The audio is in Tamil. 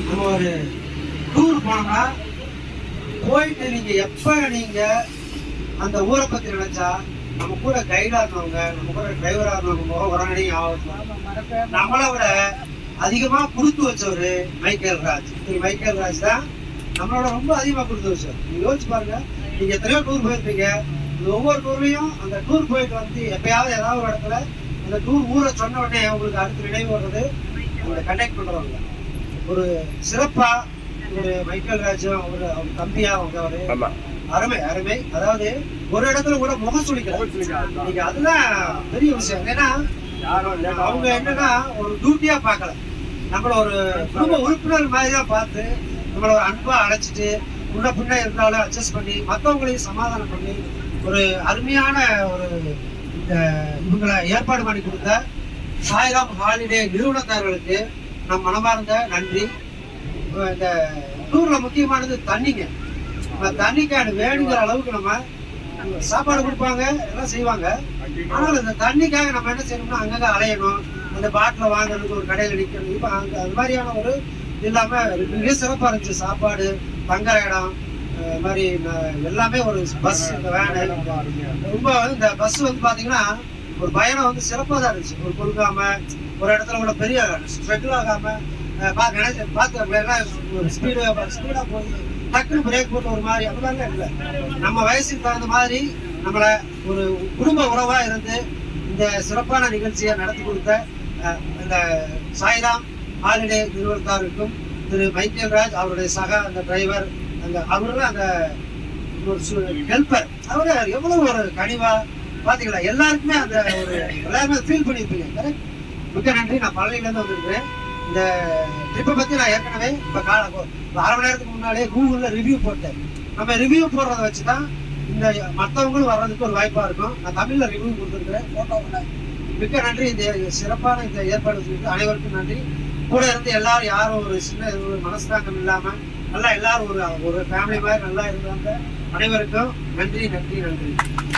நம்ம ஒரு டூர் போனோம்னா போயிட்டு நீங்க எப்ப நீங்க அந்த ஊரை பத்தி நினைச்சா நம்ம கூட கைடா இருந்தவங்க, நம்ம கூட டிரைவரா இருந்தவங்க உடனடியும் ஆகும். நம்மளை விட அதிகமா கொடுத்து வச்சவரு மைக்கேல் ராஜ். மைக்கேல் ராஜ் தான் நம்மளோட ரொம்ப அதிகமா கொடுத்து வச்சவர். நீங்க யோசிச்சு பாருங்க, நீங்க எத்தனையோ டூர் போயிருப்பீங்க. ஒவ்வொரு டூர்லயும் அந்த டூர் போயிட்டு வந்து எப்பயாவது ஏதாவது ஒரு இடத்துல அந்த டூர் ஊரை சொன்ன உடனே உங்களுக்கு அடுத்து நினைவு வர்றது அந்த கண்டக்ட் பண்றவங்க. ஒரு சிறப்பா ஒரு மைக்கேல் ராஜும் அவர் தம்பியா அவரு அருமை அருமை. அதாவது ஒரு இடத்துல கூட முகம் சுளிக்கல. நீங்க அதுதான் பெரிய விஷயம். ஏன்னா அவங்க என்னன்னா ஒரு டியூட்டியா பார்க்கல, நம்மள ஒரு குடும்ப உறுப்பினர் மாதிரி தான் பார்த்து நம்மள ஒரு அன்பா அழைச்சிட்டு முன்ன பின்ன இருந்தாலும் அட்ஜஸ்ட் பண்ணி மற்றவங்களையும் சமாதானம் பண்ணி ஒரு அருமையான ஒரு இந்த இவங்களை ஏற்பாடு பண்ணி கொடுத்த சாய்ராம் ஹாலிடே நிறுவனத்தார்களுக்கு நம் மனமார்ந்த நன்றி. இந்த டூர்ல முக்கியமானது தண்ணிங்க. தண்ணிக்கான வேணுங்கிற அளவுக்கு நம்ம சாப்பாடு கொடுப்பாங்க, எல்லாம் செய்வாங்க. ஆனால் இந்த தண்ணிக்காக நம்ம என்ன செய்யணும்னா அங்கங்க அலையணும், அந்த பாட்டில் வாங்குறதுக்கு ஒரு கடையில் நிற்கணும். இப்போ அங்கே அது மாதிரியான ஒரு இல்லாம மிக சிறப்பாக இருந்துச்சு. சாப்பாடு, தங்குற இடம், மாதிரி எல்லாமே. ஒரு பஸ், இந்த வேனு ரொம்ப இந்த பஸ் வந்து பாத்தீங்கன்னா ஒரு பயணம் வந்து சிறப்பாக தான் இருந்துச்சு. ஒரு கொடுக்காம ஒரு இடத்துல கூட பெரிய ஸ்ட்ரகிள் ஆகாம பார்த்து ஒரு ஸ்பீடா போய் டக்குனு பிரேக் போட்டு ஒரு மாதிரி அந்த மாதிரிலாம் இல்லை. நம்ம வயசுக்கு தகுந்த மாதிரி நம்மளை ஒரு குடும்ப உறவா இருந்து இந்த சிறப்பான நிகழ்ச்சியை நடத்தி கொடுத்த இந்த சாய்ராம் ஹாலிடே நிறுவனத்தாருக்கும் திரு மைக்கேல் ராஜ் அவருடைய சக அந்த டிரைவர் அவரு அந்த ஹெல்பர் அவரு எவ்வளவு ஒரு கனிவா பாத்தீங்களா. எல்லாருக்குமே அந்த ஒரு எல்லாருமே ஃபீல் பண்ணியிருப்பீங்க. கரெக்ட். மிக்க நன்றி. நான் பழனியில இருந்து வந்திருக்கிறேன். இந்த ட்ரிப்பை பத்தி நான் ஏற்கனவே இப்ப அரை மணி நேரத்துக்கு முன்னாலே கூகுள்ல ரிவ்யூ போட்டேன். நம்ம ரிவ்யூ போடுறத வச்சுதான் இந்த மற்றவங்களும் வர்றதுக்கு ஒரு வாய்ப்பா இருக்கும். நான் தமிழ்ல ரிவ்யூ கொடுத்துருக்கிறேன் போட்டோவில். மிக்க நன்றி. இந்த சிறப்பான இந்த ஏற்பாடு அனைவருக்கும் நன்றி. கூட இருந்து எல்லாரும் யாரும் ஒரு சின்ன ஒரு மனஸ்தாக்கம் இல்லாம நல்லா எல்லாரும் ஒரு ஃபேமிலி மாதிரி நல்லா இருந்தாங்க. அனைவருக்கும் நன்றி நன்றி நன்றி.